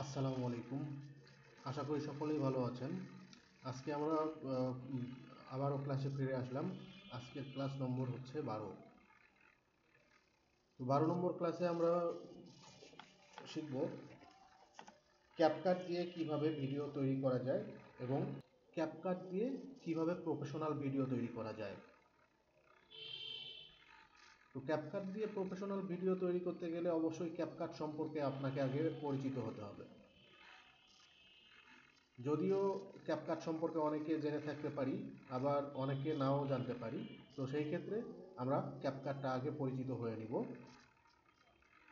আসসালামু আলাইকুম। আশা করি সকলেই ভালো আছেন। আজকে আমরা আবারও ক্লাসে ফিরে আসলাম। আজকের ক্লাস নম্বর হচ্ছে 12। তো 12 নম্বর ক্লাসে আমরা শিখব ক্যাপকাট দিয়ে কিভাবে ভিডিও তৈরি করা যায় এবং ক্যাপকাট দিয়ে কিভাবে প্রফেশনাল ভিডিও তৈরি করা যায়। তো ক্যাপকাট দিয়ে প্রফেশনাল ভিডিও তৈরি করতে গেলে অবশ্যই ক্যাপকাট সম্পর্কে আপনাকে আগে পরিচিত হতে হবে। যদিও ক্যাপকাট সম্পর্কে অনেকে জেনে থাকতে পারি, আবার অনেকে নাও জানতে পারি। তো সেই ক্ষেত্রে আমরা ক্যাপকাটটা আগে পরিচিত হয়ে নিব,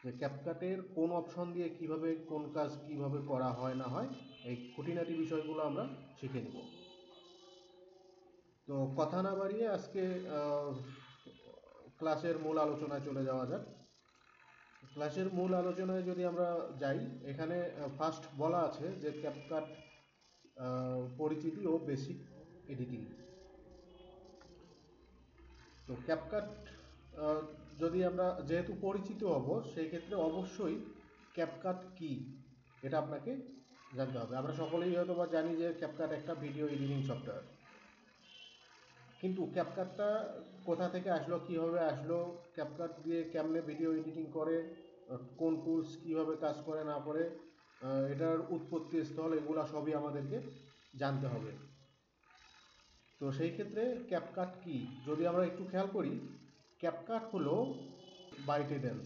যে ক্যাপকাটের কোন অপশন দিয়ে কিভাবে কোন কাজ কিভাবে করা হয় না হয়, এই খুঁটিনাটি বিষয়গুলো আমরা শিখে নিব। তো কথা না বাড়িয়ে আজকে ক্লাসের মূল আলোচনায় চলে যাওয়া যাক। ক্লাসের মূল আলোচনায় যদি আমরা যাই, এখানে ফার্স্ট বলা আছে যে ক্যাপকাট পরিচিতি ও বেসিক এডিটিং। তো ক্যাপকাট যদি আমরা যেহেতু পরিচিত হব, সেই ক্ষেত্রে অবশ্যই ক্যাপকাট কি এটা আপনাকে জানতে হবে। আমরা সকলেই হয়তো বা জানি যে ক্যাপকাট একটা ভিডিও এডিটিং সফটওয়্যার, কিন্তু ক্যাপকাটটা কোথা থেকে আসলো, কীভাবে আসলো, ক্যাপকাট দিয়ে কেমনে ভিডিও এডিটিং করে, কোন টুলস কীভাবে কাজ করে না করে, এটার উৎপত্তি স্থল, এগুলো সবই আমাদেরকে জানতে হবে। তো সেই ক্ষেত্রে ক্যাপকাট কি যদি আমরা একটু খেয়াল করি, ক্যাপকাট হলো বাইটেডেন্স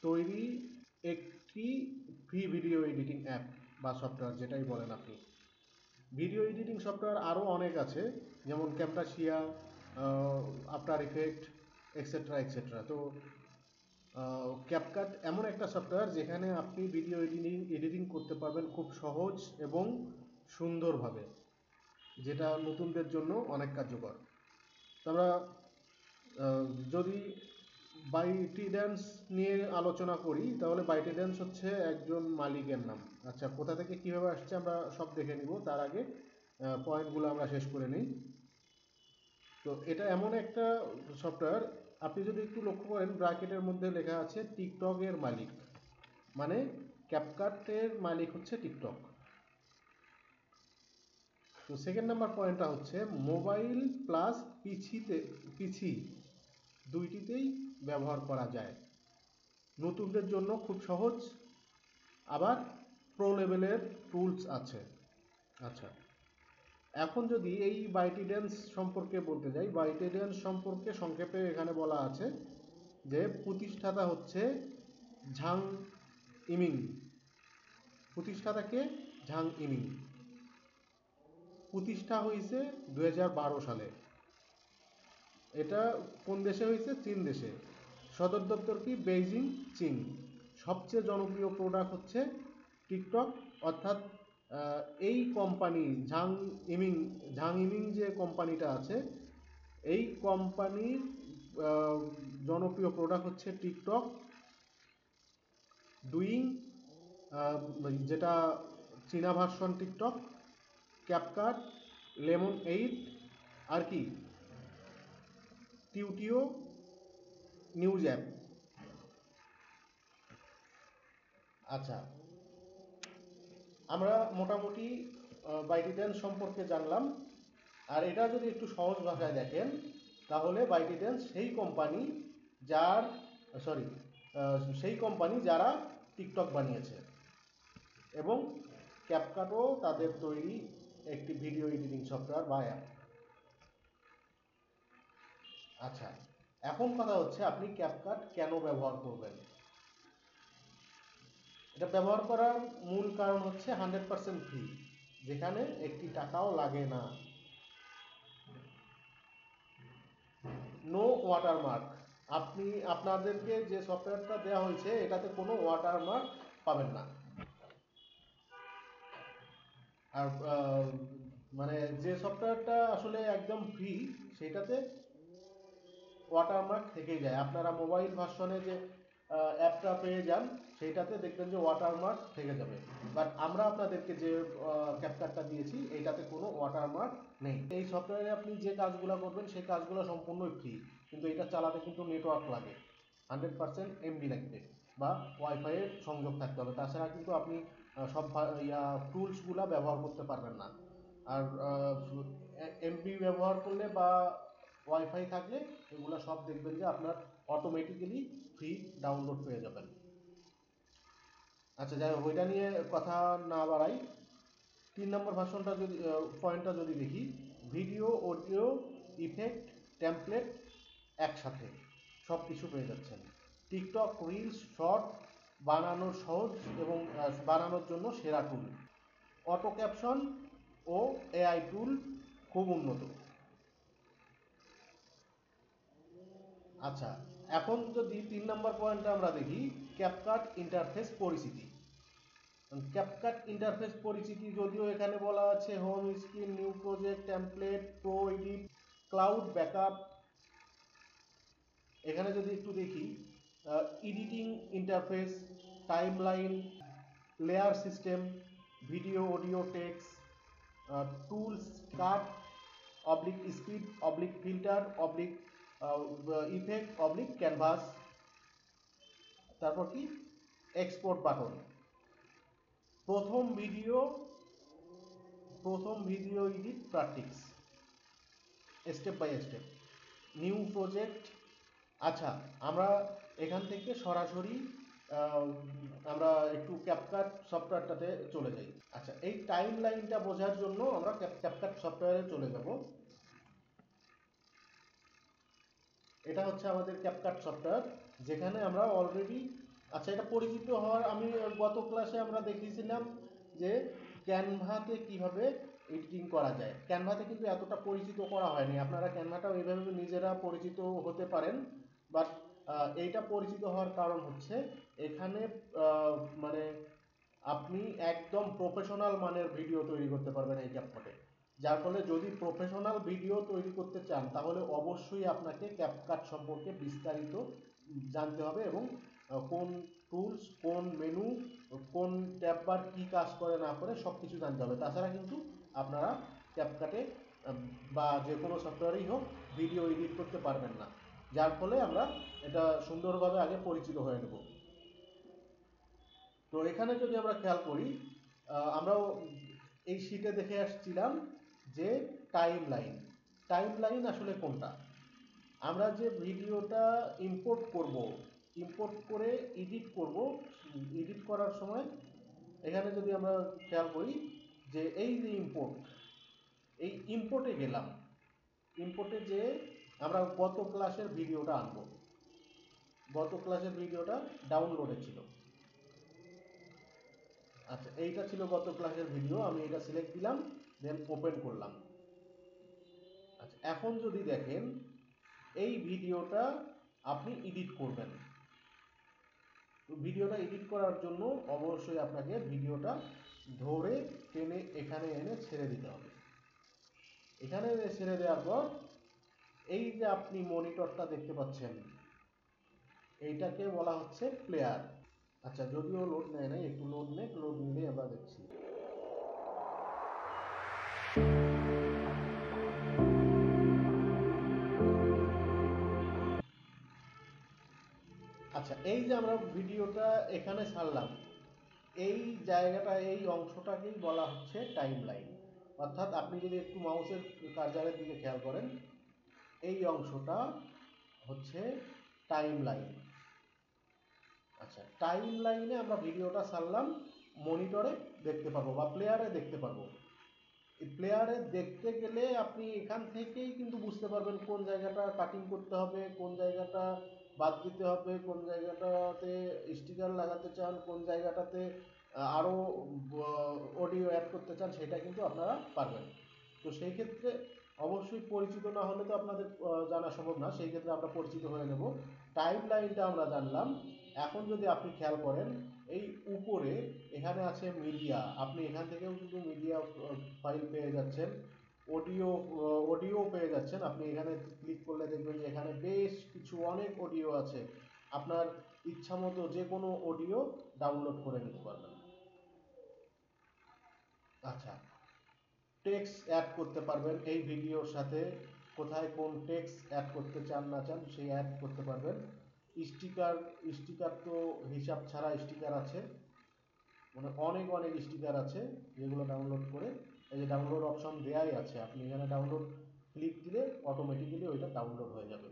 তৈরি একটি ফ্রি ভিডিও এডিটিং অ্যাপ বা সফটওয়্যার, যেটাই বলেন আপনি। ভিডিও এডিটিং সফটওয়্যার আরও অনেক আছে, যেমন ক্যামটাশিয়া, আফটার ইফেক্ট, এক্সেট্রা এক্সেট্রা। তো ক্যাপকাট এমন একটা সফটওয়্যার যেখানে আপনি ভিডিও এডিটিং করতে পারবেন খুব সহজ এবং সুন্দরভাবে, যেটা নতুনদের জন্য অনেক কার্যকর। আমরা যদি বাইটিড্যান্স নিয়ে আলোচনা করি, তাহলে বাইটিড্যান্স হচ্ছে একজন মালিকের নাম। আচ্ছা, কোথা থেকে কীভাবে আসছে আমরা সব দেখে নিব, তার আগে পয়েন্টগুলো আমরা শেষ করে নিই। তো এটা এমন একটা সফটওয়্যার, আপনি যদি একটু লক্ষ্য করেন, ব্র্যাকেটের মধ্যে লেখা আছে টিকটকের মালিক, মানে ক্যাপকাটের মালিক হচ্ছে টিকটক। তো সেকেন্ড নাম্বার পয়েন্টটা হচ্ছে মোবাইল প্লাস পিসি দুইটিতেই ব্যবহার করা যায়, নতুনদের জন্য খুব সহজ, আবার প্রো লেভেলের টুলস আছে। আচ্ছা, এখন যদি এই বাইটিডেন্স সম্পর্কে বলতে যাই, বাইটিডেন্স সম্পর্কে সংক্ষেপে এখানে বলা আছে যে প্রতিষ্ঠাতা হচ্ছে ঝাং ইমিং। প্রতিষ্ঠাতাকে ঝাং ইমিং। প্রতিষ্ঠা হয়েছে 2012 সালে। এটা কোন দেশে হয়েছে? চীন দেশে। সদর দপ্তর কি? বেইজিং, চীন। সবচেয়ে জনপ্রিয় প্রোডাক্ট হচ্ছে টিকটক, অর্থাৎ এই কোম্পানি ঝাং ইমিং যে কোম্পানিটা আছে, এই কোম্পানির জনপ্রিয় প্রোডাক্ট হচ্ছে টিকটক, ডুইং, যেটা চীনা ভার্সন টিকটক, ক্যাপকাট, লেমন 8, আর কি টিউটিও নিউজ অ্যাপ। আচ্ছা, আমরা মোটামুটি বাইটিডেন্স সম্পর্কে জানলাম। আর এটা যদি একটু সহজ ভাষায় দেখেন, তাহলে বাইটিডেন্স সেই কোম্পানি যারা টিকটক বানিয়েছে, এবং ক্যাপকাটও তাদের তৈরি একটি ভিডিও এডিটিং সফটওয়্যার বা অ্যাপ। আচ্ছা, এখন কথা হচ্ছে আপনি ক্যাপকাট কেন ব্যবহার করবেন। এটা ব্যবহার করার মূল কারণ হচ্ছে 100% ফ্রি, যেখানে একটি টাকাও লাগে না। No watermark. আপনাদেরকে যে সফটওয়্যারটা দেওয়া হয়েছে, এটাতে কোনো ওয়াটারমার্ক পাবেন না। আর মানে যে সফটওয়্যারটা আসলে একদম ফ্রি, সেটাতে ওয়াটারমার্ক থেকেই যায়। আপনারা মোবাইল ভার্সনে যে অ্যাপটা পেয়ে যান, সেইটাতে দেখবেন যে ওয়াটারমার্ক থেকে যাবে। বাট আমরা আপনাদেরকে যে ক্যাপকাটটা দিয়েছি, এইটাতে কোনো ওয়াটারমার্ক নেই। এই সফটওয়্যারে আপনি যে কাজগুলো করবেন, সেই কাজগুলো সম্পূর্ণই ফ্রি, কিন্তু এটা চালাতে কিন্তু নেটওয়ার্ক লাগে, 100% এমবি লাগবে বা ওয়াইফাইয়ের সংযোগ থাকতে হবে। তাছাড়া কিন্তু আপনি সব টুলসগুলা ব্যবহার করতে পারবেন না। আর এমবি ব্যবহার করলে বা ওয়াইফাই থাকলে এগুলো সব দেখবেন যে আপনার অটোমেটিক্যালি ফ্রি ডাউনলোড পেয়ে যাবেন। আচ্ছা, যাই হোক, ওইটা নিয়ে কথা না বাড়াই। 3 নম্বর ভার্সনটা যদি পয়েন্টটা যদি দেখি, ভিডিও, অডিও, ইফেক্ট, টেমপ্লেট একসাথে সব কিছু পেয়ে যাচ্ছেন। টিকটক, রিলস, শর্ট বানানোর সহজ এবং বানানোর জন্য সেরা টুল। অটো ক্যাপশন ও এআই টুল খুব উন্নত। আচ্ছা, এখন যদি 3 নম্বর পয়েন্টটা আমরা দেখি, ক্যাপকাট ইন্টারফেস পরিচিতি। ক্যাপকাট ইন্টারফেস পরিচিতি যদিও এখানে বলা আছে home screen, new project, template, pro edit, cloud backup. এখানে যদি একটু দেখি, editing interface, timeline, layer system, video, audio, text, tools, cut oblique speed oblique filter oblique effect oblique canvas. তারপর কি, এক্সপোর্ট বাটন। প্রথম video edit practice, step by step. New project. আচ্ছা, আমরা এখান থেকে সরাসরি আমরা একটু ক্যাপকাট সফটওয়্যারটাতে চলে যাই। আচ্ছা, এই টাইম লাইনটা বোঝার জন্য আমরা ক্যাপকাট সফটওয়্যারে চলে যাব। এটা হচ্ছে আমাদের ক্যাপকাট সফটওয়্যার, যেখানে আমরা অলরেডি, আচ্ছা, এটা পরিচিত হওয়ার, আমি গত ক্লাসে আমরা দেখিয়েছিলাম যে ক্যানভাতে কিভাবে এডিটিং করা যায়। ক্যানভাতে কিন্তু এতটা পরিচিত করা হয়নি, আপনারা ক্যানভাটা ওইভাবে নিজেরা পরিচিত হতে পারেন। বাট এইটা পরিচিত হওয়ার কারণ হচ্ছে এখানে মানে আপনি একদম প্রফেশনাল মানের ভিডিও তৈরি করতে পারবেন এই ক্যাপকাটে। যার ফলে যদি প্রফেশনাল ভিডিও তৈরি করতে চান তাহলে অবশ্যই আপনাকে ক্যাপকাট সম্পর্কে বিস্তারিত জানতে হবে এবং কোন টুলস, কোন মেনু, কোন ট্যাব বার কী কাজ করে না করে সব কিছু জানতে হবে। তাছাড়া কিন্তু আপনারা ক্যাপকাটে বা যে কোনো সফটওয়্যারেই হোক ভিডিও এডিট করতে পারবেন না। যার ফলে আমরা এটা সুন্দরভাবে আগে পরিচিত হয়ে নেব। তো এখানে যদি আমরা খেয়াল করি, আমরাও এই শীটে দেখে আসছিলাম যে টাইম লাইন আসলে কোনটা। আমরা যে ভিডিওটা ইম্পোর্ট করে এডিট করব, এডিট করার সময় এখানে যদি আমরা খেয়াল করি যে এই যে এই ইম্পোর্টে গেলাম, ইম্পোর্টে যে আমরা গত ক্লাসের ভিডিওটা আনবো। গত ক্লাসের ভিডিওটা ডাউনলোডে ছিল। আচ্ছা, এইটা ছিল গত ক্লাসের ভিডিও, আমি এটা সিলেক্ট দিলাম, দেন ওপেন করলাম। আচ্ছা, এখন যদি দেখেন এই ভিডিওটা আপনি এডিট করবেন। ভিডিওটা এডিট করার জন্য অবশ্যই আপনাকে ভিডিওটা ধরে টেনে এখানে এনে ছেড়ে দিতে হবে। এখানে এনে ছেড়ে দেওয়ার পর এই যে আপনি মনিটরটা দেখতে পাচ্ছেন, এইটাকে বলা হচ্ছে প্লেয়ার। আচ্ছা, যদিও লোড নেয় নাই, একটু লোড নেই, লোড নিলেই আমরা দেখছি। আচ্ছা, এই যে আমরা ভিডিওটা এখানে ছাড়লাম, এই জায়গাটা, এই অংশটাকেই বলা হচ্ছে টাইম লাইন। অর্থাৎ আপনি যদি একটু মাউসের কার্সারের দিকে খেয়াল করেন, এই অংশটা হচ্ছে টাইম লাইন। আচ্ছা, টাইম লাইনে আমরা ভিডিওটা ছাড়লাম, মনিটরে দেখতে পাবো বা প্লেয়ারে দেখতে পাবো। এই প্লেয়ারে দেখতে গেলে আপনি এখান থেকেই কিন্তু বুঝতে পারবেন কোন জায়গাটা কাটিং করতে হবে, কোন জায়গাটা বাদ দিতে হবে, কোন জায়গাটাতে স্টিকার লাগাতে চান, কোন জায়গাটাতে আরও অডিও অ্যাড করতে চান, সেটা কিন্তু আপনারা পারবেন। তো সেই ক্ষেত্রে অবশ্যই পরিচিত না হলে তো আপনাদের জানা সম্ভব না, সেই ক্ষেত্রে আমরা পরিচিত হয়ে নেব। টাইম লাইনটা আমরা জানলাম। এখন যদি আপনি খেয়াল করেন, এই উপরে এখানে আছে মিডিয়া, আপনি এখান থেকেও কিন্তু মিডিয়া ফাইল পেয়ে যাচ্ছেন, অডিও পেয়ে যাচ্ছেন। আপনি এখানে ক্লিক করলে দেখবেন যে এখানে বেশ কিছু অনেক অডিও আছে, আপনার ইচ্ছা মতো যে কোনো অডিও ডাউনলোড করে নিতে পারবেন। আচ্ছা, টেক্সট অ্যাড করতে পারবেন এই ভিডিওর সাথে, কোথায় কোন টেক্সট অ্যাড করতে চান না চান সেই অ্যাড করতে পারবেন। স্টিকার তো হিসাব ছাড়া স্টিকার আছে, মানে অনেক অনেক স্টিকার আছে যেগুলো ডাউনলোড করে, এই যে ডাউনলোড অপশন দেয়াই আছে, আপনি এখানে ডাউনলোড ক্লিক দিলে অটোমেটিক্যালি ওইটা ডাউনলোড হয়ে যাবে।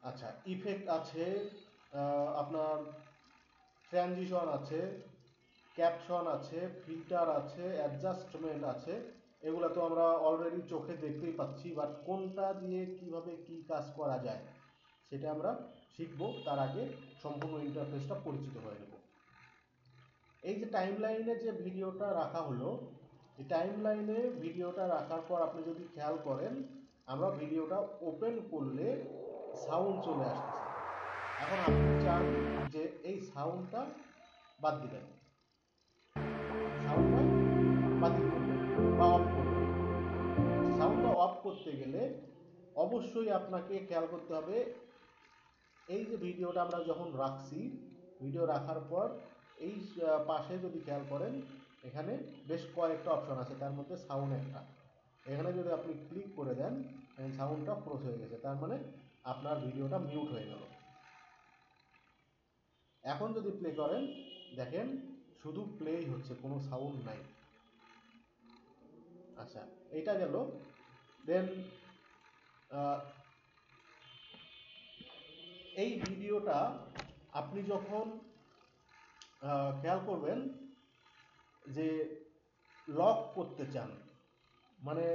আচ্ছা, ইফেক্ট আছে, আপনার ট্রানজিশন আছে, ক্যাপশন আছে, ফিল্টার আছে, অ্যাডজাস্টমেন্ট আছে। এগুলো তো আমরা অলরেডি চোখে দেখতেই পাচ্ছি, বাট কোনটা দিয়ে কিভাবে কি কাজ করা যায় সেটা আমরা শিখব, তার আগে সম্পূর্ণ ইন্টারফেসটা পরিচিত হয়ে নেব। এই যে টাইমলাইনে যে ভিডিওটা রাখা হলো, এই টাইমলাইনে ভিডিওটা রাখার পর আপনি যদি খেয়াল করেন, আমরা ভিডিওটা ওপেন করলে সাউন্ড চলে আসতেছে। এখন আপনি চান যে এই সাউন্ডটা বাদ দিবেন, সাউন্ডটা বাতিল করবেন বা অফ করবেন। সাউন্ডটা অফ করতে গেলে অবশ্যই আপনাকে খেয়াল করতে হবে, এই যে ভিডিওটা আমরা যখন রাখছি, ভিডিও রাখার পর এই পাশে যদি খেয়াল করেন, এখানে বেশ কয়েকটা অপশন আছে, তার মধ্যে সাউন্ড একটা। এখানে যদি আপনি ক্লিক করে দেন, সাউন্ডটা ক্লোজ হয়ে গেছে, তার মানে আপনার ভিডিওটা মিউট হয়ে গেল। এখন যদি প্লে করেন, দেখেন শুধু প্লেই হচ্ছে, কোনো সাউন্ড নাই। আচ্ছা, এটা গেল। দেন এই ভিডিওটা আপনি যখন খেয়াল করবেন যে লক করতে চান, মানে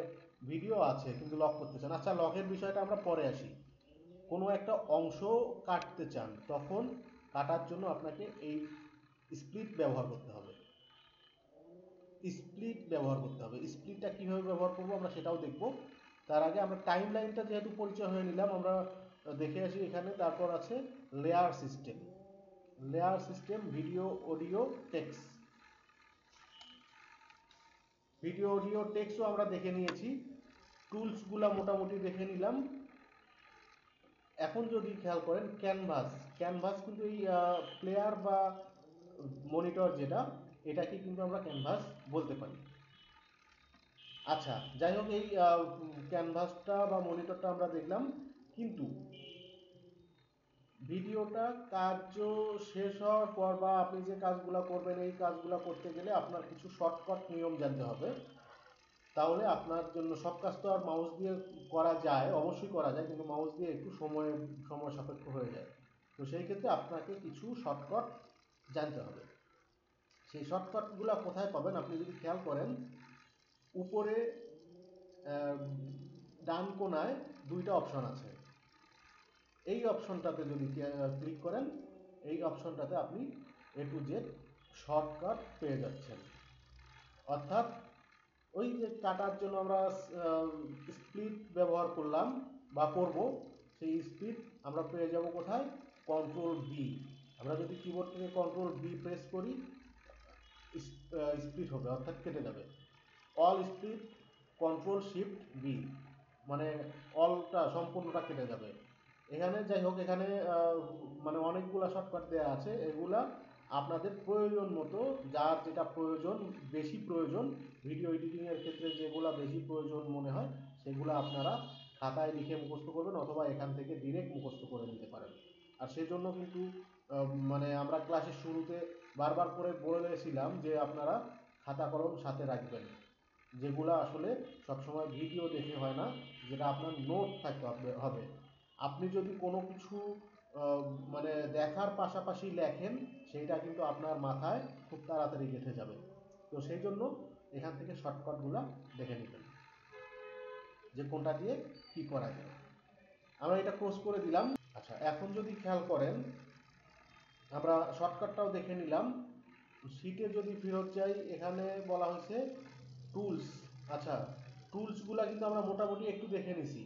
ভিডিও আছে কিন্তু লক করতে চান। আচ্ছা, লকের বিষয়টা আমরা পরে আসি। কোনো একটা অংশ কাটতে চান, তখন কাটার জন্য আপনাকে এই স্প্লিট ব্যবহার করতে হবে। স্প্লিটটা কীভাবে ব্যবহার করবো আমরা সেটাও দেখব। তার আগে আমরা টাইম লাইনটা যেহেতু পরিচয় হয়ে নিলাম, আমরা দেখে আসি এখানে। তারপর আছে layer system, video audio text. Video audio টেক্সটও আমরা দেখে নিয়েছি, টুলসগুলো মোটামুটি দেখে নিলাম। এখন যদি খেয়াল করেন ক্যানভাস কিন্তু এই প্লেয়ার বা মনিটর যেটা, এটাকে কিন্তু আমরা ক্যানভাস বলতে পারি। আচ্ছা, যাই হোক, এই ক্যানভাসটা বা মনিটরটা আমরা দেখলাম, কিন্তু ভিডিওটা কার্য শেষ হওয়ার পর বা আপনি যে কাজগুলো করবেন, এই কাজগুলো করতে গেলে আপনার কিছু শর্টকাট নিয়ম জানতে হবে। তাহলে আপনার জন্য সব কাজ তো আর মাউস দিয়ে করা যায়, অবশ্যই করা যায়, কিন্তু মাউস দিয়ে একটু সময় সাপেক্ষ হয়ে যায়। তো সেই ক্ষেত্রে আপনাকে কিছু শর্টকাট জানতে হবে। সেই শর্টকাটগুলো কোথায় পাবেন, আপনি যদি খেয়াল করেন, উপরে ডান কোনায় দুইটা অপশন আছে। এই অপশনটাতে যদি ক্লিক করেন, এই অপশনটাতে আপনি A to Z শর্টকাট পেয়ে যাচ্ছেন। অর্থাৎ ওই যে কাটার জন্য আমরা স্প্লিট ব্যবহার করলাম বা করব, সেই স্প্লিট আমরা পেয়ে যাব কোথায়, কন্ট্রোল বি। আমরা যদি কিবোর্ড থেকে কন্ট্রোল বি প্রেস করি, স্প্লিট হবে, অর্থাৎ কেটে যাবে। All split control shift B, মানে অলটা সম্পূর্ণটা কেটে যাবে। এখানে যাই হোক, এখানে মানে অনেকগুলা শর্টকাট দেওয়া আছে, এগুলা আপনাদের প্রয়োজন মতো, যার যেটা প্রয়োজন, বেশি প্রয়োজন ভিডিও এডিটিংয়ের ক্ষেত্রে যেগুলা বেশি প্রয়োজন মনে হয়, সেগুলো আপনারা খাতায় লিখে মুখস্থ করবেন, অথবা এখান থেকে ডিরেক্ট মুখস্থ করে নিতে পারেন। আর সেজন্য কিন্তু মানে আমরা ক্লাসের শুরুতে বারবার করে বলেছিলাম যে আপনারা খাতা কলম সাথে রাখবেন, যেগুলো আসলে সবসময় ভিডিও দেখে হয় না, যেটা আপনার নোট থাকতে হবে। আপনি যদি কোনো কিছু মানে দেখার পাশাপাশি লেখেন, সেইটা কিন্তু আপনার মাথায় খুব তাড়াতাড়ি গেঁথে যাবে। তো সেই জন্য এখান থেকে শর্টকাটগুলো দেখে নেবেন যে কোনটা দিয়ে কি করা যায়। আমরা এটা ক্লোজ করে দিলাম। আচ্ছা, এখন যদি খেয়াল করেন, আমরা শর্টকাটটাও দেখে নিলাম। শিটে যদি ফেরত যাই, এখানে বলা হয়েছে টুলস। আচ্ছা, টুলসগুলা কিন্তু আমরা মোটামুটি একটু দেখে নিছি।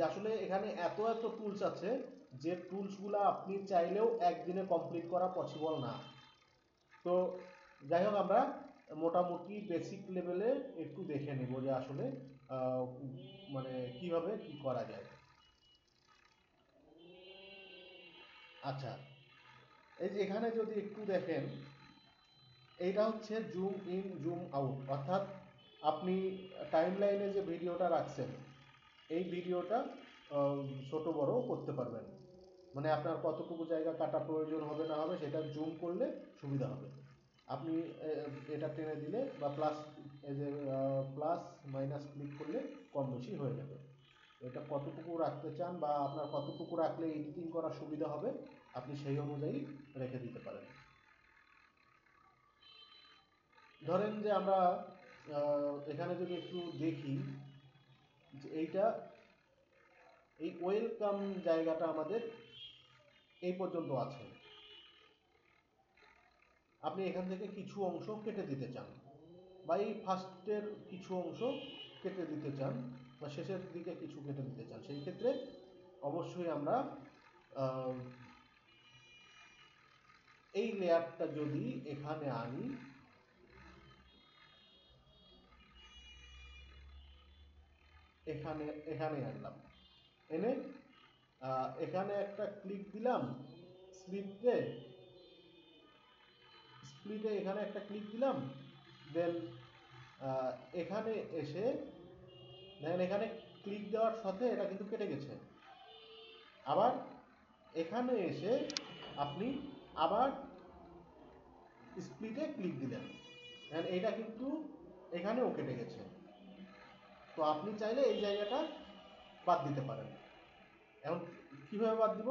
আসলে এখানে এত এত টুলস আছে যে টুলসগুলা আপনি চাইলেও একদিনে কমপ্লিট করা পসিবল না। তো যাই হোক, আমরা মোটামুটি বেসিক লেভেলে একটু দেখে নেব যে আসলে মানে কিভাবে কি করা যায়। আচ্ছা, এই যে এখানে যদি একটু দেখেন, এইটা হচ্ছে জুম ইন জুম আউট, অর্থাৎ আপনি টাইমলাইনে যে ভিডিওটা রাখছেন, এই ভিডিওটা ছোট বড় করতে পারবেন। মানে আপনার কতটুকু জায়গা কাটা প্রয়োজন হবে না হবে সেটা জুম করলে সুবিধা হবে। আপনি এটা টেনে দিলে বা প্লাস এই যে প্লাস মাইনাস ক্লিক করলে কম বেশি হয়ে যাবে। এটা কতটুকু রাখতে চান বা আপনার কতটুকু রাখলে এডিটিং করার সুবিধা হবে আপনি সেই অনুযায়ী রেখে দিতে পারেন। ধরেন যে আমরা এখানে যদি একটু দেখি যে এইটা এই ওয়েলকাম জায়গাটা আমাদের এই পর্যন্ত আছে, আপনি এখান থেকে কিছু অংশ কেটে দিতে চান বা এই ফার্স্টের কিছু অংশ কেটে দিতে চান বা শেষের দিকে কিছু কেটে দিতে চান, সেই ক্ষেত্রে অবশ্যই আমরা এই লেয়ারটা যদি এখানে আনি, এখানে আনলাম, এনে এখানে একটা ক্লিক দিলাম, স্প্লিটে এখানে একটা ক্লিক দিলাম, দেন এখানে এসে দেখেন এখানে ক্লিক দেওয়ার সাথে এটা কিন্তু কেটে গেছে। আবার এখানে এসে আপনি আবার স্প্লিটে ক্লিক দিলেন, দেন এটা কিন্তু এখানেও কেটে গেছে। তো আপনি চাইলে এই জায়গাটা বাদ দিতে পারেন। এখন কিভাবে বাদ দিব,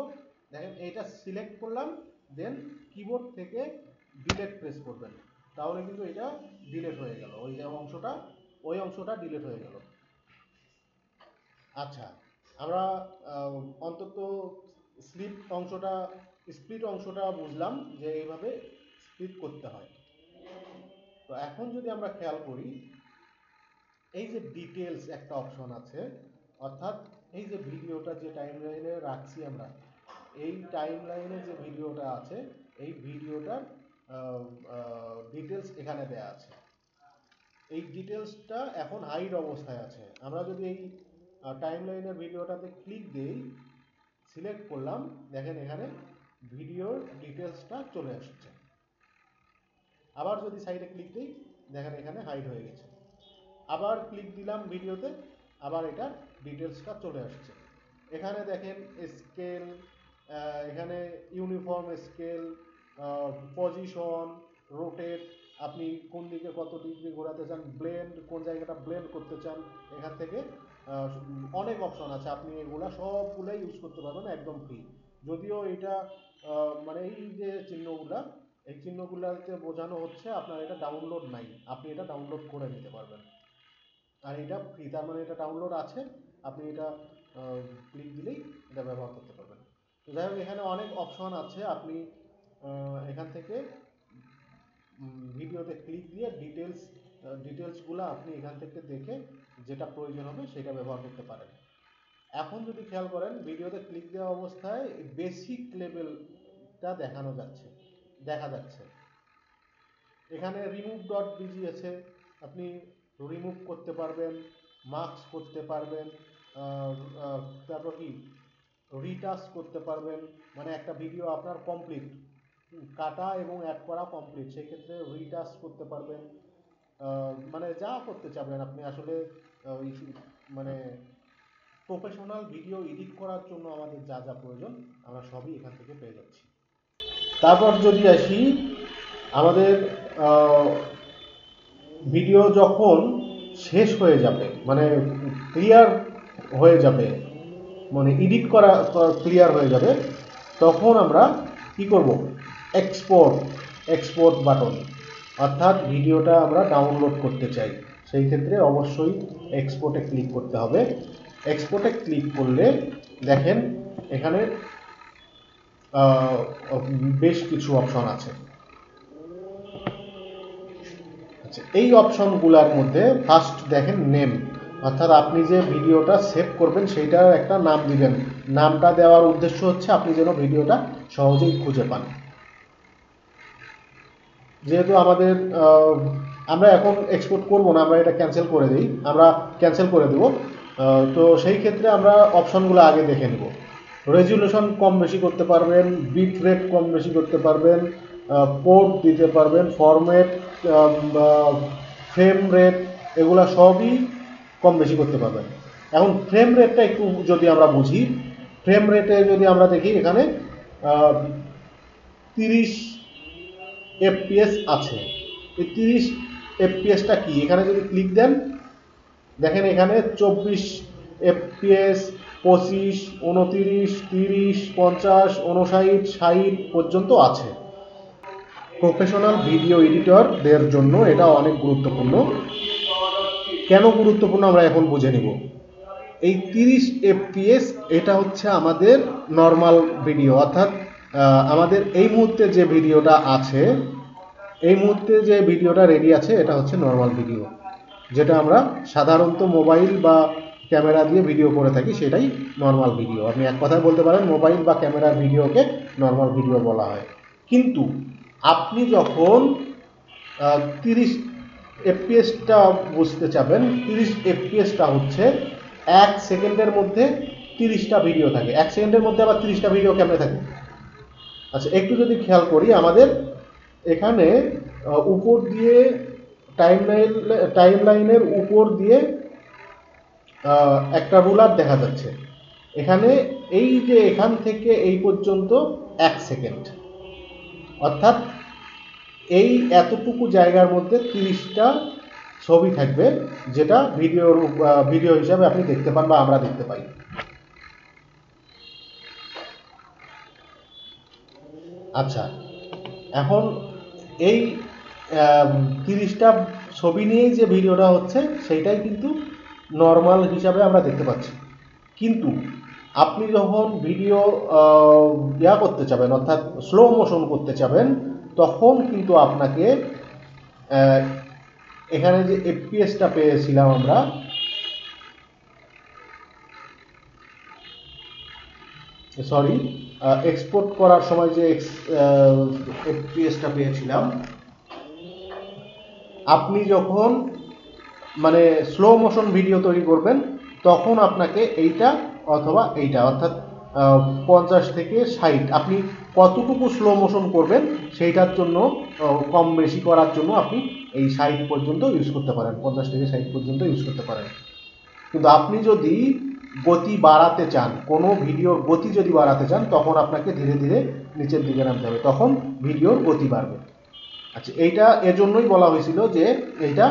দেখেন এইটা সিলেক্ট করলাম, দেন কিবোর্ড থেকে ডিলিট প্রেস করবেন, তাহলে কিন্তু এটা ডিলিট হয়ে গেল, ওই অংশটা ডিলিট হয়ে গেল। আচ্ছা, আমরা অন্তত স্প্লিট অংশটা বুঝলাম যে এইভাবে স্প্লিট করতে হয়। তো এখন যদি আমরা খেয়াল করি, এই যে ডিটেলস একটা অপশন আছে, অর্থাৎ এই যে ভিডিওটা যে টাইমলাইনে রাখছি আমরা, এই টাইমলাইনে যে ভিডিওটা আছে এই ভিডিওটার ডিটেলস এখানে দেয়া আছে। এই ডিটেলসটা এখন হাইড অবস্থায় আছে। আমরা যদি এই টাইমলাইনের ভিডিওটাতে ক্লিক দিই, সিলেক্ট করলাম, দেখেন এখানে ভিডিওর ডিটেলসটা চলে আসছে। আবার যদি সাইডে ক্লিক দিই, দেখেন এখানে হাইড হয়ে গেছে। আবার ক্লিক দিলাম ভিডিওতে, আবার এটা ডিটেলসটা চলে আসছে। এখানে দেখেন স্কেল, এখানে ইউনিফর্ম স্কেল, পজিশন, রোটেট, আপনি কোন দিকে কত ডিগ্রি ঘোরাতে চান, ব্লেন্ড, কোন জায়গাটা ব্লেন্ড করতে চান, এখান থেকে অনেক অপশন আছে। আপনি এগুলা সবগুলাই ইউজ করতে পারবেন একদম ফ্রি। যদিও এটা মানে এই যে চিহ্নগুলা, এই চিহ্নগুলাতে বোঝানো হচ্ছে আপনার এটা ডাউনলোড নাই, আপনি এটা ডাউনলোড করে নিতে পারবেন। আর এটা ফ্রি, তার মানে এটা ডাউনলোড আছে, আপনি এটা ক্লিক দিলেই এটা ব্যবহার করতে পারবেন। তো যাই হোক, এখানে অনেক অপশন আছে, আপনি এখান থেকে ভিডিওতে ক্লিক দিয়ে ডিটেলসগুলো আপনি এখান থেকে দেখে যেটা প্রয়োজন হবে সেটা ব্যবহার করতে পারেন। এখন যদি খেয়াল করেন, ভিডিওতে ক্লিক দেওয়া অবস্থায় বেসিক লেভেলটা দেখা যাচ্ছে। এখানে remove.bg আছে, আপনি রিমুভ করতে পারবেন, মার্কস করতে পারবেন, তারপর কি রিটাচ করতে পারবেন। মানে একটা ভিডিও আপনার কমপ্লিট, কাটা এবং অ্যাড করা কমপ্লিট, সেই ক্ষেত্রে রিটাচ করতে পারবেন। মানে যা করতে চাবেন আপনি, আসলে মানে প্রফেশনাল ভিডিও এডিট করার জন্য আমাদের যা যা প্রয়োজন আমরা সবই এখান থেকে পেয়ে যাচ্ছি। তারপর যদি আসি, আমাদের ভিডিও যখন শেষ হয়ে যাবে, মানে ক্লিয়ার হয়ে যাবে, মানে এডিট করা ক্লিয়ার হয়ে যাবে, তখন আমরা কি করব, এক্সপোর্ট বাটন, অর্থাৎ ভিডিওটা আমরা ডাউনলোড করতে চাই, সেই ক্ষেত্রে অবশ্যই এক্সপোর্টে ক্লিক করতে হবে। এক্সপোর্টে ক্লিক করলে দেখেন এখানে বেশ কিছু অপশন আছে। আচ্ছা, এই অপশনগুলোর মধ্যে ফার্স্ট দেখেন নেম, অর্থাৎ আপনি যে ভিডিওটা সেভ করবেন সেইটার একটা নাম দিবেন। নামটা দেওয়ার উদ্দেশ্য হচ্ছে আপনি যেন ভিডিওটা সহজেই খুঁজে পান। যেহেতু আমরা এখন এক্সপোর্ট করব না, আমরা এটা ক্যান্সেল করে দিই, আমরা ক্যান্সেল করে দেব। তো সেই ক্ষেত্রে আমরা অপশনগুলো আগে দেখে নেব। রেজুলেশন কম বেশি করতে পারবেন, বিট রেট কম বেশি করতে পারবেন, পোর্ট দিতে পারবেন, ফরম্যাট, ফ্রেম রেট, এগুলা সবই কম বেশি করতে পারবেন। এখন ফ্রেম রেটটা একটু যদি আমরা বুঝি, ফ্রেম রেটে যদি আমরা দেখি এখানে 30 FPS আছে। এই 30 FPS-টা কি, এখানে যদি ক্লিক দেন দেখেন এখানে 24 FPS, 25, 29, 30, 50, 59, 60 পর্যন্ত আছে। প্রফেশনাল ভিডিও এডিটরদের জন্য এটা অনেক গুরুত্বপূর্ণ। কেন গুরুত্বপূর্ণ আমরা এখন বুঝে নিব। এই 30 FPS এটা হচ্ছে আমাদের নর্মাল ভিডিও, অর্থাৎ আমাদের এই মুহূর্তে যে ভিডিওটা আছে, এই মুহূর্তে যে ভিডিওটা রেডি আছে এটা হচ্ছে নর্মাল ভিডিও, যেটা আমরা সাধারণত মোবাইল বা ক্যামেরা দিয়ে ভিডিও করে থাকি, সেটাই নর্মাল ভিডিও। আপনি এক কথায় বলতে পারেন মোবাইল বা ক্যামেরার ভিডিওকে নর্মাল ভিডিও বলা হয়। কিন্তু আপনি যখন 30 FPS-টা বুঝতে চাবেন, 30 FPS-টা হচ্ছে 1 সেকেন্ডের মধ্যে 30টা ভিডিও থাকে। 1 সেকেন্ডের মধ্যে আবার 30টা ভিডিও কেমনে থাকে? আচ্ছা, একটু যদি খেয়াল করি, আমাদের এখানে উপর দিয়ে টাইমলাইনের উপর দিয়ে একটা রুলার দেখা যাচ্ছে। এখানে এই যে এখান থেকে এই পর্যন্ত 1 সেকেন্ড, অর্থাৎ এই এতটুকু জায়গার মধ্যে 30টা ছবি থাকবে, যেটা ভিডিও হিসাবে আপনি দেখতে পান বা আমরা দেখতে পাই। আচ্ছা, এখন এই 30টা ছবি নিয়েই যে ভিডিওটা হচ্ছে সেইটাই কিন্তু নর্মাল হিসাবে আমরা দেখতে পাচ্ছি। কিন্তু আপনি যখন ভিডিও করতে চাবেন, অর্থাৎ স্লো মোশন করতে চাবেন, তখন কিন্তু আপনাকে এখানে যে এফপিএসটা পেয়েছিলাম আমরা, সরি, এক্সপোর্ট করার সময় যে এফপিএসটা পেয়েছিলাম, আপনি যখন মানে স্লো মোশন ভিডিও তৈরি করবেন তখন আপনাকে এইটা অথবা এইটা, অর্থাৎ 50 থেকে 60, আপনি কতটুকু স্লো মোশন করবেন সেইটার জন্য, কম বেশি করার জন্য আপনি এই 60 পর্যন্ত ইউজ করতে পারেন, 50 থেকে 60 পর্যন্ত ইউজ করতে পারেন। কিন্তু আপনি যদি গতি বাড়াতে চান, কোনো ভিডিওর গতি যদি বাড়াতে চান, তখন আপনাকে ধীরে ধীরে নিচের দিকে নামতে হবে, তখন ভিডিওর গতি বাড়বে। আচ্ছা, এইটা এজন্যই বলা হয়েছিল যে এইটা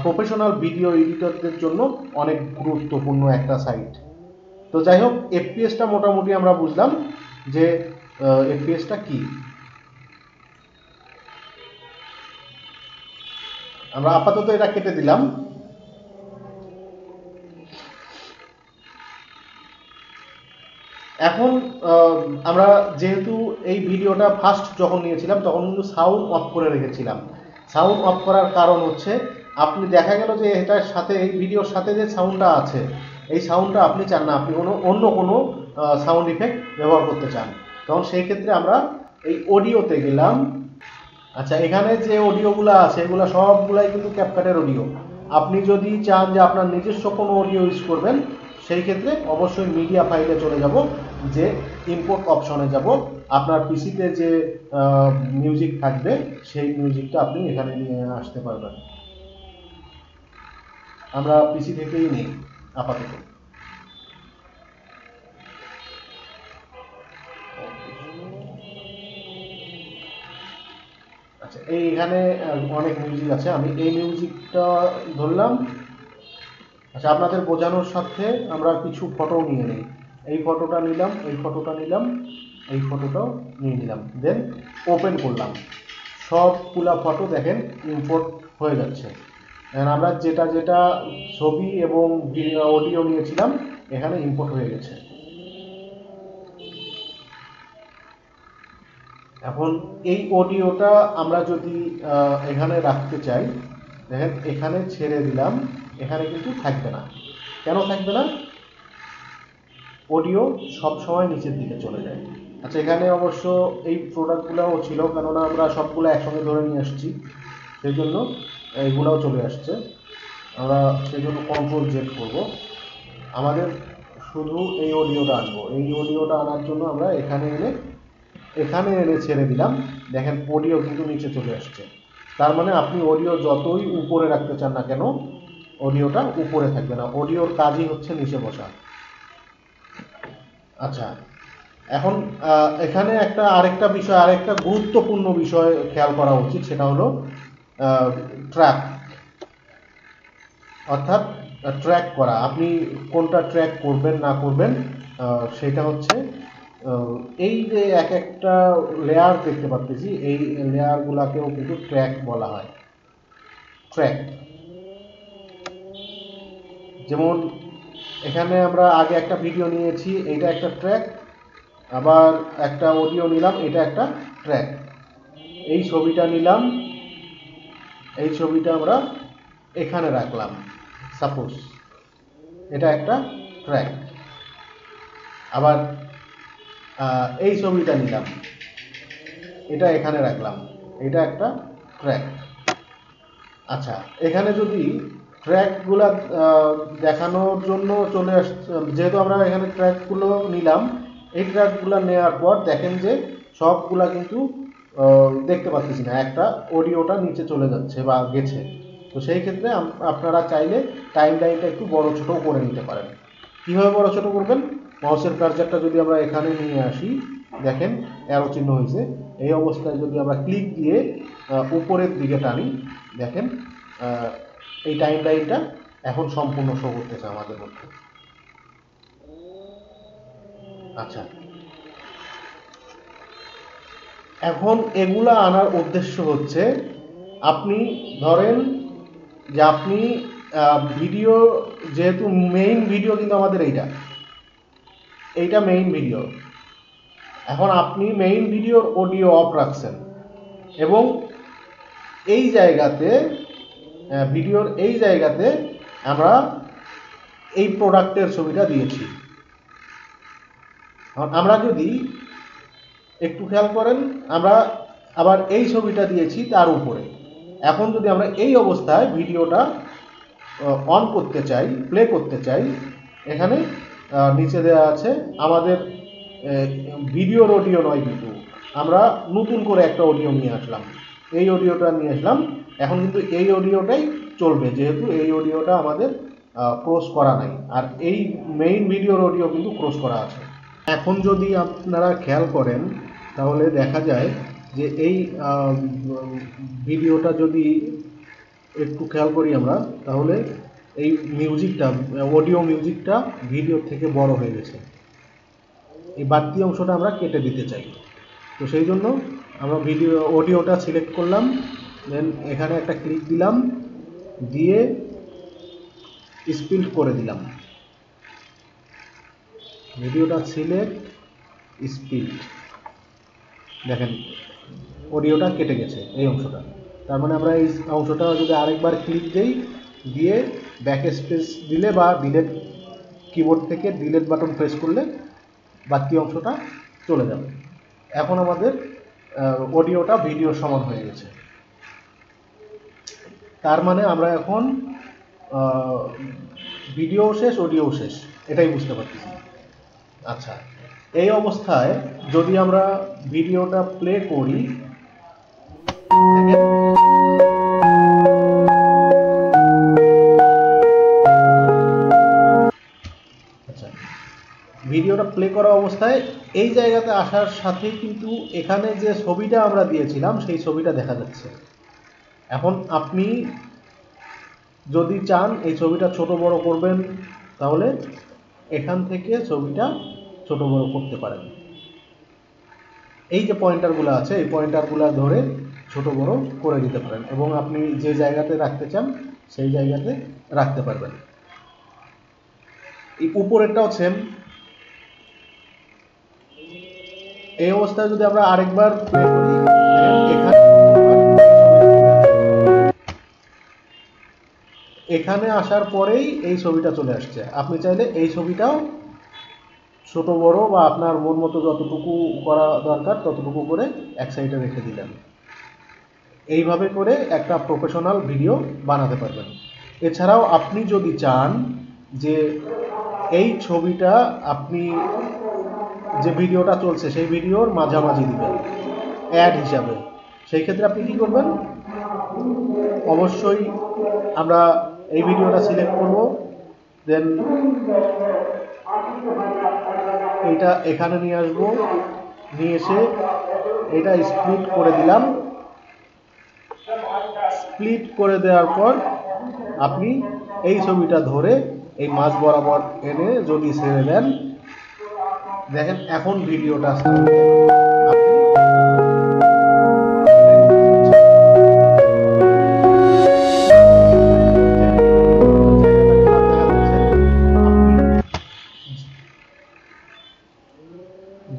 প্রফেশনাল ভিডিও এডিটরদের জন্য অনেক গুরুত্বপূর্ণ একটা সাইট। তো যাই হোক, এফপিএসটা মোটামুটি আমরা বুঝলাম যে এফপিএসটা কি। আমরা আপাতত এটা কেটে দিলাম। এখন আমরা যেহেতু এই ভিডিওটা ফার্স্ট যখন নিয়েছিলাম তখন কিন্তু সাউন্ড অফ করে রেখেছিলাম। সাউন্ড অফ করার কারণ হচ্ছে, আপনি দেখা গেল যে এটার সাথে, এই ভিডিওর সাথে যে সাউন্ডটা আছে, এই সাউন্ডটা আপনি চান না, আপনি অন্য কোনো সাউন্ড ইফেক্ট ব্যবহার করতে চান, তখন সেই ক্ষেত্রে আমরা এই অডিওতে গেলাম। আচ্ছা, এখানে যে অডিওগুলো আছে এগুলো সবগুলাই কিন্তু ক্যাপকাটের অডিও। আপনি যদি চান যে আপনার নিজস্ব কোনো অডিও ইউজ করবেন, সেই ক্ষেত্রে অবশ্যই মিডিয়া ফাইলে চলে যাব, যে ইম্পোর্ট অপশনে যাব, আপনার পিসিতে যে মিউজিক থাকবে সেই মিউজিকটা আপনি এখানে নিয়ে আসতে পারবেন। আমরা পিসি থেকেই নিই আপাতত। আচ্ছা, এইখানে অনেক মিউজিক আছে, আমি এই মিউজিকটা ধরলাম। আচ্ছা, আপনাদের বোঝানোর সাথে আমরা কিছু ফটো নিয়ে নিই। এই ফটোটা নিলাম, এই ফটোটা নিলাম, এই ফটোটাও নিয়ে নিলাম, দেন ওপেন করলাম। সবগুলা ফটো দেখেন ইম্পোর্ট হয়ে যাচ্ছে। আমরা যেটা যেটা ছবি এবং অডিও নিয়েছিলাম এখানে ইম্পোর্ট হয়ে গেছে। এখন এই অডিওটা আমরা যদি এখানে রাখতে চাই, দেখেন এখানে ছেড়ে দিলাম, এখানে কিন্তু থাকবে না। কেন থাকবে না? অডিও সব সময় নিচের দিকে চলে যায়। আচ্ছা, এখানে অবশ্য এই প্রোডাক্টগুলোও ছিল, কেননা আমরা সবগুলো একসঙ্গে ধরে নিয়ে আসছি, সেই জন্য এইগুলোও চলে আসছে। আমরা সেই জন্য কন্ট্রোল জেড করব, আমাদের শুধু এই অডিওটা আনবো। এই অডিওটা আনার জন্য আমরা এখানে এনে ছেড়ে দিলাম, দেখেন অডিও কিন্তু নিচে চলে আসছে। তার মানে আপনি অডিও যতই উপরে রাখতে চান না কেন, অডিওটা উপরে থাকবে না, অডিওর কাজই হচ্ছে নিচে বসা। আচ্ছা, এখন এখানে আরেকটা গুরুত্বপূর্ণ বিষয় খেয়াল করা উচিত, সেটা হলো ট্র্যাক, অর্থাৎ ট্র্যাক করা। আপনি কোনটা ট্র্যাক করবেন না করবেন সেটা হচ্ছে এই যে এক একটা লেয়ার দেখতে পাচ্ছি, এই লেয়ারগুলাকেও কিন্তু ট্র্যাক বলা হয়। ট্র্যাক যেমন এখানে আমরা আগে একটা ভিডিও নিয়েছি, এটা একটা ট্র্যাক, আবার একটা অডিও নিলাম, এটা একটা ট্র্যাক। এই ছবিটা নিলাম, এই ছবিটা আমরা এখানে রাখলাম, সাপোজ এটা একটা ট্র্যাক। আবার এই ছবিটা নিলাম, এটা এখানে রাখলাম, এটা একটা ট্র্যাক। আচ্ছা, এখানে যদি ট্র্যাকগুলো দেখানোর জন্য চলে আসছে, যেহেতু আমরা এখানে ট্র্যাকগুলো নিলাম, এই ট্র্যাকগুলো নেওয়ার পর দেখেন যে সবগুলা কিন্তু দেখতে পাচ্ছি না, একটা অডিওটা নিচে চলে যাচ্ছে বা গেছে। তো সেই ক্ষেত্রে আপনারা চাইলে টাইম লাইনটা একটু বড় ছোট করে নিতে পারেন। কীভাবে বড় ছোট করবেন? মাউসের কার্সারটা যদি আমরা এখানে নিয়ে আসি, দেখেন অ্যারো চিহ্ন হয়েছে, এই অবস্থায় যদি আমরা ক্লিক দিয়ে উপরের দিকে টানি, দেখেন এই টাইম লাইনটা এখন সম্পূর্ণ শো করতেছে আমাদের মধ্যে। আচ্ছা, এখন এগুলা আনার উদ্দেশ্য হচ্ছে, আপনি ধরেন যে আপনি ভিডিও, যেহেতু মেইন ভিডিও কিন্তু আমাদের এইটা মেইন ভিডিও, এখন আপনি মেইন ভিডিওর অডিও অফ রাখছেন এবং এই জায়গাতে ভিডিওর এই জায়গাতে আমরা এই প্রোডাক্টের ছবিটা দিয়েছি। আমরা যদি একটু খেয়াল করেন, আমরা আবার এই ছবিটা দিয়েছি তার উপরে। এখন যদি আমরা এই অবস্থায় ভিডিওটা অন করতে চাই, প্লে করতে চাই, এখানে নিচে দেওয়া আছে আমাদের ভিডিওর অডিও নয়, কিন্তু আমরা নতুন করে একটা অডিও নিয়ে আসলাম, এই অডিওটা নিয়ে আসলাম। এখন কিন্তু এই অডিওটাই চলবে, যেহেতু এই অডিওটা আমাদের ক্রস করা নাই, আর এই মেইন ভিডিওর অডিও কিন্তু ক্রস করা আছে। এখন যদি আপনারা খেয়াল করেন তাহলে দেখা যায় যে এই ভিডিওটা যদি একটু খেয়াল করি আমরা, তাহলে এই মিউজিকটা, অডিও মিউজিকটা ভিডিও থেকে বড় হয়ে গেছে। এই বাড়তি অংশটা আমরা কেটে দিতে চাই। তো সেই জন্য আমরা অডিওটা সিলেক্ট করলাম, দেন এখানে একটা ক্লিক দিলাম, দিয়ে স্প্লিট করে দিলাম। ভিডিওটা সিলেক্ট, স্প্লিট, দেখেন অডিওটা কেটে গেছে এই অংশটা। তার মানে আমরা এই অংশটা যদি আরেকবার ক্লিক দিই, দিয়ে ব্যাক স্পেস দিলে বা ডিলেট কিবোর্ড থেকে ডিলেট বাটন প্রেস করলে বাকি অংশটা চলে যাবে। এখন আমাদের অডিওটা ভিডিওর সমান হয়ে গেছে। তার মানে আমরা এখন ভিডিও শেষ, অডিও শেষ, এটাই বুঝতে পারছি। আচ্ছা, এই অবস্থায় যদি আমরা ভিডিওটা প্লে করি, আচ্ছা, ভিডিওটা প্লে করা অবস্থায় এই জায়গাতে আসার সাথে কিন্তু এখানে যে ছবিটা আমরা দিয়েছিলাম সেই ছবিটা দেখা যাচ্ছে। এখন আপনি যদি চান এই ছবিটা ছোট বড় করবেন, তাহলে এখান থেকে ছবিটা ছোট বড় করতে পারেন। এই যে পয়েন্টারগুলো আছে, এই পয়েন্টারগুলো ধরে ছোট বড় করে দিতে পারেন এবং আপনি যে জায়গাতে রাখতে চান সেই জায়গাতে রাখতে পারবেন। এই উপরেরটাও সেম। এই অবস্থায় যদি আমরা আরেকবার প্লে করি, এখানে আসার পরেই এই ছবিটা চলে আসছে। আপনি চাইলে এই ছবিটাও ছোট বড় বা আপনার মন মতো যতটুকু করা দরকার ততটুকু করে এক সাইডে রেখে দিলেন। এইভাবে করে একটা প্রফেশনাল ভিডিও বানাতে পারবেন। এছাড়াও আপনি যদি চান যে এই ছবিটা আপনি যে ভিডিওটা চলছে সেই ভিডিওর মাঝামাঝি দিবেন অ্যাড হিসাবে, সেই ক্ষেত্রে আপনি কি করবেন? অবশ্যই আমরা এই ভিডিওটা সিলেক্ট করব, দেন এটা এখানে নিয়ে আসবো, নিয়ে এসে এটা স্প্লিট করে দিলাম। স্প্লিট করে দেওয়ার পর আপনি এই ছবিটা ধরে এই মাঝ বরাবর এনে যদি ছেড়ে দেন, দেখেন এখন ভিডিওটা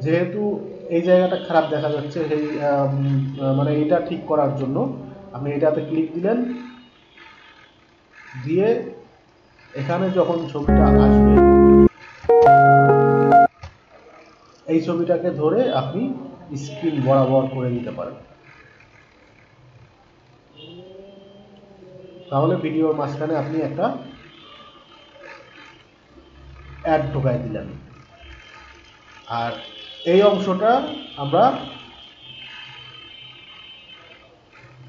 যেহেতু এই জায়গাটা খারাপ দেখা যাচ্ছে, সেই মানে এটা ঠিক করার জন্য আপনি এটাতে ক্লিক দিলেন, দিয়ে এখানে যখন ছবিটা আসবে এই ছবিটাকে ধরে আপনি স্ক্রিন বরাবর করে দিতে পারেন। তাহলে ভিডিওর মাঝখানে আপনি একটা অ্যাড ঢোকায় দিলেন। আর এই অংশটা আমরা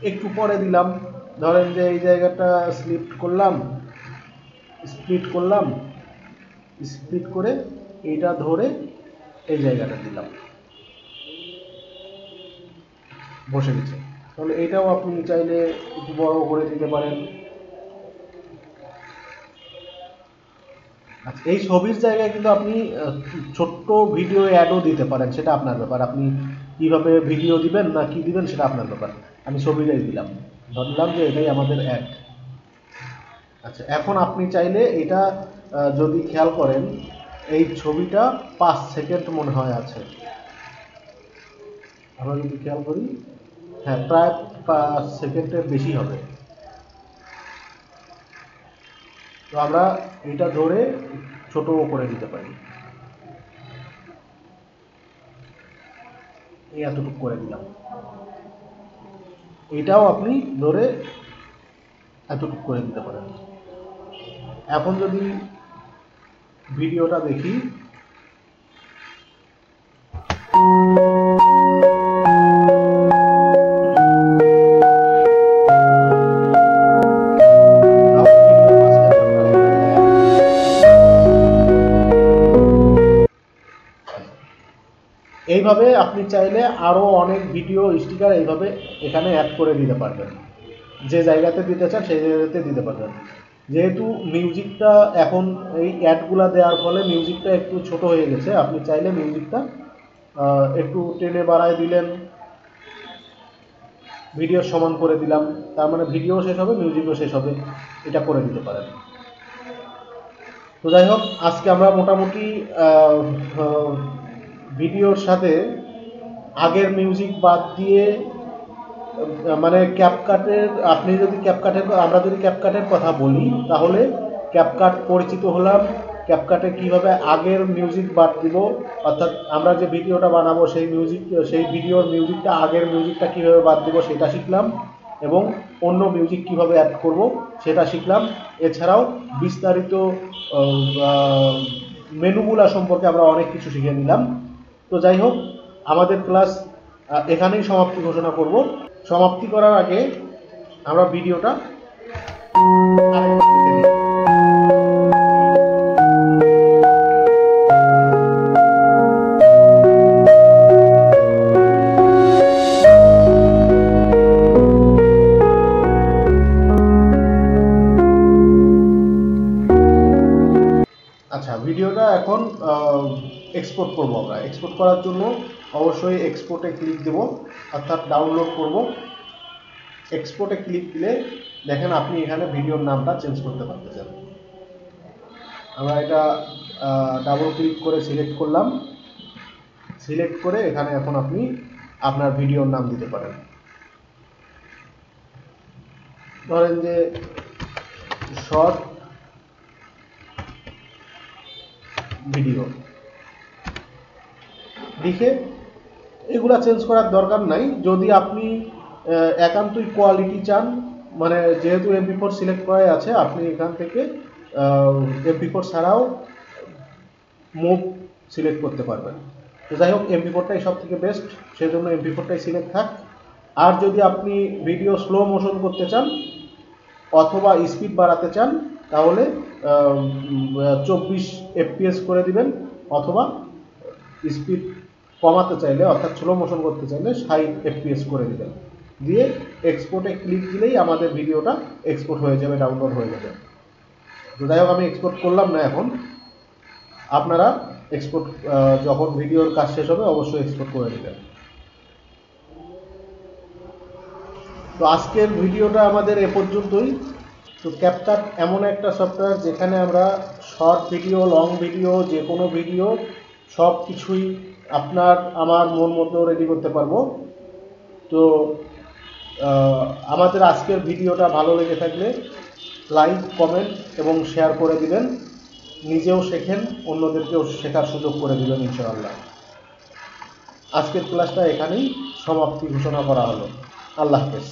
একটু পরে দিলাম, ধরেন যে এই জায়গাটা স্প্লিট করে এইটা ধরে এই জায়গাটা দিলাম, বসে গেছে। তাহলে এটাও আপনি চাইলে একটু বড় করে দিতে পারেন। আচ্ছা, এই ছবির জায়গায় কিন্তু আপনি ছোট্ট ভিডিও অ্যাডও দিতে পারেন, সেটা আপনার ব্যাপার। আপনি কিভাবে ভিডিও দিবেন না কি দিবেন সেটা আপনার ব্যাপার। আমি ছবিটাই দিলাম, ধরলাম যে এটাই আমাদের অ্যাড। আচ্ছা, এখন আপনি চাইলে এটা যদি খেয়াল করেন, এই ছবিটা 5 সেকেন্ড মনে হয় আছে। আমরা যদি খেয়াল করি, হ্যাঁ প্রায় 5 সেকেন্ডের বেশি হবে। তো আমরা এটা ধরে ছোট করে দিতে পারি, এই এতটুকু করে দিলাম। এটাও আপনি ধরে এতটুকু করে দিতে পারেন। এখন যদি ভিডিওটা দেখি, এইভাবে আপনি চাইলে আরও অনেক ভিডিও স্টিকার এইভাবে এখানে অ্যাড করে দিতে পারবেন। যে জায়গাতে দিতে চান সেই জায়গাতে দিতে পারবেন। যেহেতু মিউজিকটা এখন এই অ্যাডগুলা দেওয়ার ফলে মিউজিকটা একটু ছোট হয়ে গেছে, আপনি চাইলে মিউজিকটা একটু টেনে বাড়ায় দিলেন, ভিডিও সমান করে দিলাম, তার মানে ভিডিও শেষ হবে মিউজিকও শেষ হবে, এটা করে দিতে পারেন। তো যাই হোক, আজকে আমরা মোটামুটি ভিডিওর সাথে আগের মিউজিক বাদ দিয়ে, মানে ক্যাপকাটের, আপনি যদি আমরা যদি ক্যাপকাটের কথা বলি, তাহলে ক্যাপকাট পরিচিত হলাম। ক্যাপকাটে কিভাবে আগের মিউজিক বাদ দিব, অর্থাৎ আমরা যে ভিডিওটা বানাবো সেই ভিডিওর মিউজিকটা, আগের মিউজিকটা কিভাবে বাদ দিব সেটা শিখলাম, এবং অন্য মিউজিক কিভাবে অ্যাড করব সেটা শিখলাম। এছাড়াও বিস্তারিত মেনুগুলা সম্পর্কে আমরা অনেক কিছু শিখে নিলাম। তো যাই হোক, আমাদের ক্লাস এখানেই সমাপ্তি ঘোষণা করব। সমাপ্তি করার আগে আমরা ভিডিওটা ভিডিওটা এখন এক্সপোর্ট করব। আমরা এক্সপোর্ট করার জন্য অবশ্যই এক্সপোর্টে ক্লিক দেব, অর্থাৎ ডাউনলোড করব। এক্সপোর্টে ক্লিক দিলে দেখেন আপনি এখানে ভিডিওর নামটা চেঞ্জ করতে পারতেছেন। আমরা এটা ডাবল ক্লিক করে সিলেক্ট করলাম। সিলেক্ট করে এখানে এখন আপনি আপনার ভিডিওর নাম দিতে পারেন। ধরেন যে শর্ট ভিডিও লিখে, এগুলা চেঞ্জ করার দরকার নাই। যদি আপনি একান্তই কোয়ালিটি চান, মানে যেহেতু MP4 সিলেক্ট করাই আছে, আপনি এখান থেকে MP4 ছাড়াও মুভ সিলেক্ট করতে পারবেন। তো যাই হোক, MP4টাই সব থেকে বেস্ট, সেজন্য MP4টাই সিলেক্ট থাক। আর যদি আপনি ভিডিও স্লো মোশন করতে চান অথবা স্পিড বাড়াতে চান, তাহলে 24 FPS করে দিবেন, অথবা স্পিড কমাতে চাইলে অর্থাৎ স্লো মোশন করতে চাইলে 60 FPS করে দিবেন। দিয়ে এক্সপোর্টে ক্লিক দিলেই আমাদের ভিডিওটা এক্সপোর্ট হয়ে যাবে, ডাউনলোড হয়ে যাবে। তো যাই হোক, আমি এক্সপোর্ট করলাম না এখন। আপনারা এক্সপোর্ট যখন ভিডিওর কাজ শেষ হবে অবশ্যই এক্সপোর্ট করে নেবেন। তো আজকের ভিডিওটা আমাদের এ পর্যন্তই। তো ক্যাপকাট এমন একটা সফটওয়্যার যেখানে আমরা শর্ট ভিডিও, লং ভিডিও, যে কোনো ভিডিও সব কিছুই আপনার আমার মন মতো রেডি করতে পারবো। তো আমাদের আজকের ভিডিওটা ভালো লেগে থাকলে লাইক, কমেন্ট এবং শেয়ার করে দিবেন। নিজেও শেখেন, অন্যদেরকেও শেখার সুযোগ করে দিবেন ইনশাআল্লাহ। আজকের ক্লাসটা এখানেই সমাপ্তি ঘোষণা করা হলো। আল্লাহ হাফেজ।